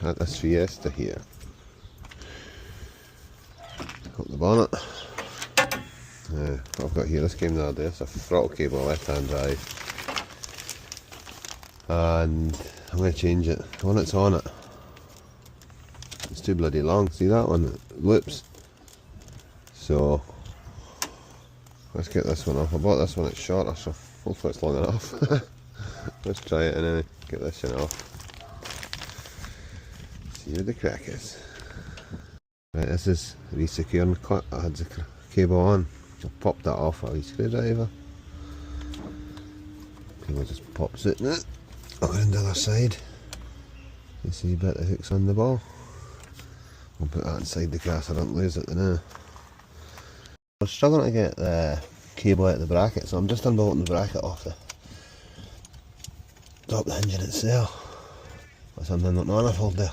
at this Fiesta here. Got the bonnet. What I've got here, this came the other day, it's a throttle cable, left hand drive. And I'm going to change it. When it's on it, it's too bloody long. See that one? It loops. So let's get this one off. I bought this one, it's shorter, so hopefully it's long enough. Let's try it anyway. Get this one off. See what the crack is. Right, this is re-securing clip. I had the cable on. I popped that off with a wee screwdriver. Cable just pops it in it. On the other side. You see a bit of hooks on the ball. I'll put that inside the car so I don't lose it now. I was struggling to get the cable out of the bracket, so I'm just unbolting the bracket off the top of the engine itself. That's something not manifold there.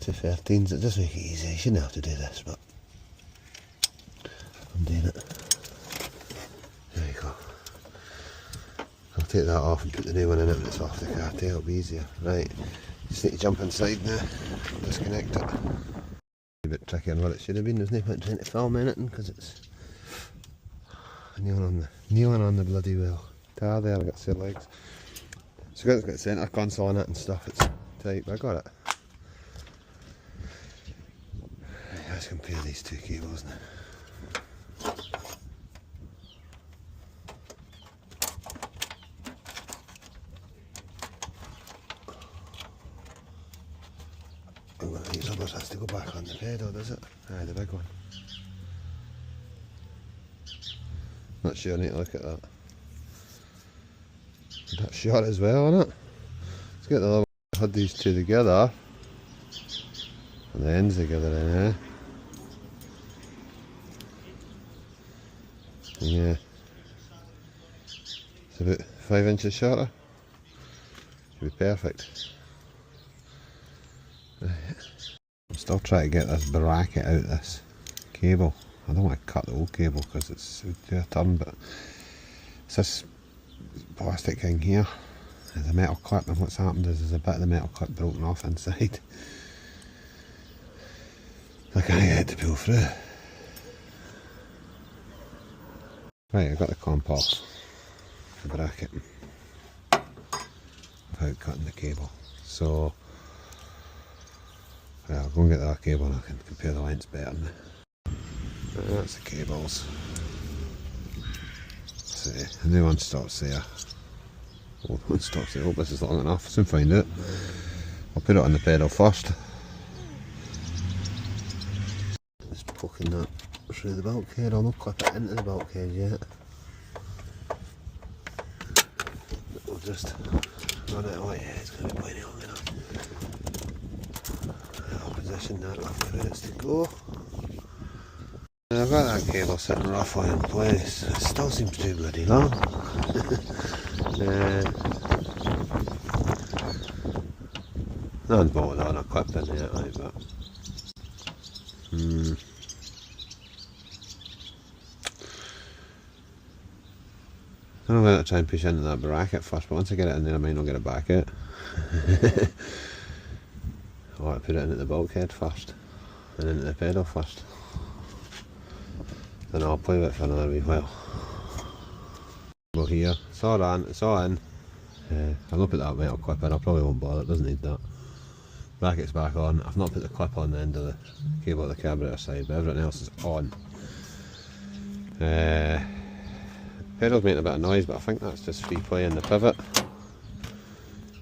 213s, it just makes it easy. You shouldn't have to do this, but I'm doing it. There you go. I'll take that off and put the new one in it when it's off the car too, it'll be easier. Right, just need to jump inside now, disconnect it. A bit trickier than what it should have been. There's no point trying to film anything because it's kneeling on the bloody wheel. Tar there, I got two legs. So it's got centre console on it and stuff, it's tight, but I got it. Let's compare these two cables now. One of these rubbers has to go back on the pedal, does it? Aye, the big one. Not sure, I need to look at that. That's short as well, isn't it? Let's get the other one. Had these two together. And the ends together then, eh? Yeah. It's about 5 inches shorter. Should be perfect. Right. I'm still trying to get this bracket out of this cable. I don't want to cut the old cable because it's do a turn, but it's this plastic thing here. There's a metal clip, and what's happened is there's a bit of the metal clip broken off inside. I can't get it to pull through. Right, I got the comp off the bracket without cutting the cable. So I'll go and get that cable and I can compare the lengths better now. Right, that's the cables. See, the new one stops there. Old one stops there. I hope this is long enough. Soon find out. I'll put it on the pedal first. Just poking that through the bulkhead. I'll not clip it into the bulkhead yet. We'll just run it away. It's going to be plenty long enough. I'll position that roughly where it's to go. I've got that cable sitting roughly in place. It still seems too bloody long. None's bolted on, I clipped in yet, like that. I'm going to try and push into that bracket first, but once I get it in there I might not get it back out. I want to put it into the bulkhead first, and into the pedal first. Then I'll play with it for another wee while. Well here, it's all on, it's all in. I'll not put that metal clip in, I probably won't bother, it doesn't need that. Bracket's back on. I've not put the clip on the end of the cable at the carburetor side, but everything else is on. Pedal's making a bit of noise, but I think that's just free play in the pivot.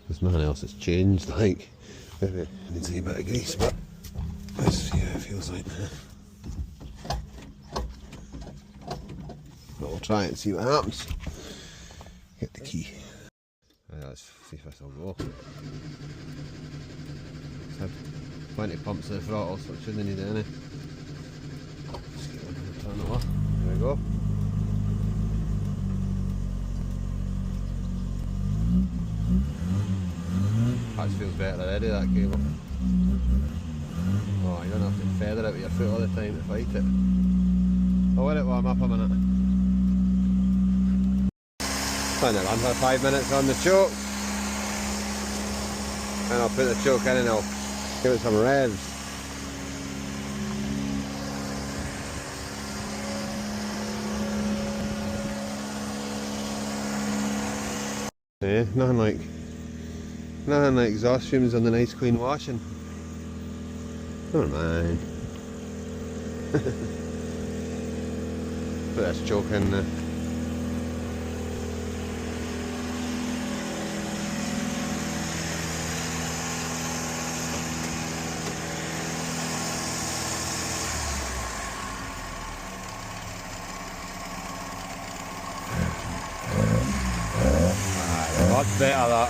There's nothing else that's changed, like maybe it needs a wee bit of grease, but let's see how it feels like now. But we'll try it and see what happens. Get the key. Right, let's see if this will go. It's had plenty of pumps in the throttle, so it shouldn't need any. Just get one and turn it off. There we go. That feels better already, that cable. Oh, you don't have to feather it with your foot all the time to fight it. I'll let it warm up a minute. Trying to run for 5 minutes on the choke. and I'll put the choke in and I'll give it some revs. Yeah, nothing like exhaust fumes on the nice clean washing. Never mind. Put this choke in there. Much better that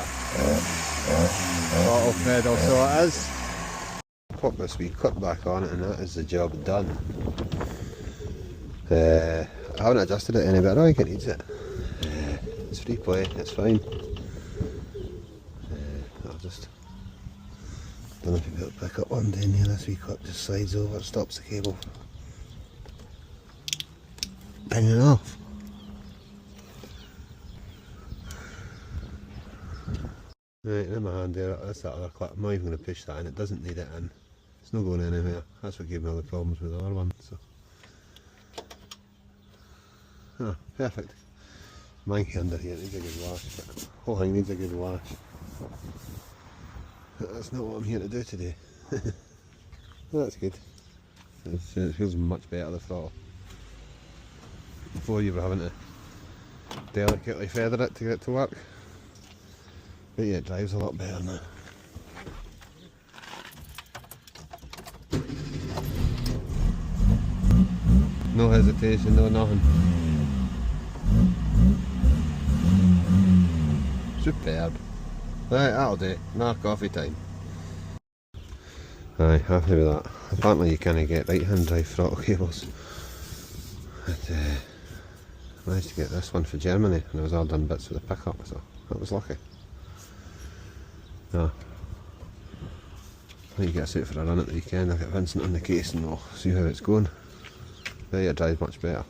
throttle pedal, so it is. Pop this wee clip back on it and that is the job done. I haven't adjusted it any bit, I don't think it needs it. It's free play, it's fine. I'll just, don't know if you'll be able to pick up one down here, this wee clip just slides over, it stops the cable pinging off. Right, in my hand there, that's that other clip. I'm not even going to push that in, it doesn't need it in. It's not going anywhere. That's what gave me all the problems with the other one. So, ah, perfect. Monkey under here needs a good wash, but the whole thing needs a good wash. But that's not what I'm here to do today. Well, that's good. It feels much better, the throttle. Before you were having to delicately feather it to get it to work. But yeah, it drives a lot better now. No hesitation, no nothing. Superb. Right, that'll do. Now coffee time. Aye, happy with that. Apparently you can't get right hand drive throttle cables. But I managed to get this one for Germany and I was all done bits with the pickup, so that was lucky. No. I think you get us out for a run at the weekend. I'll get Vincent on the case and we'll see how it's going. But yeah, it drives much better.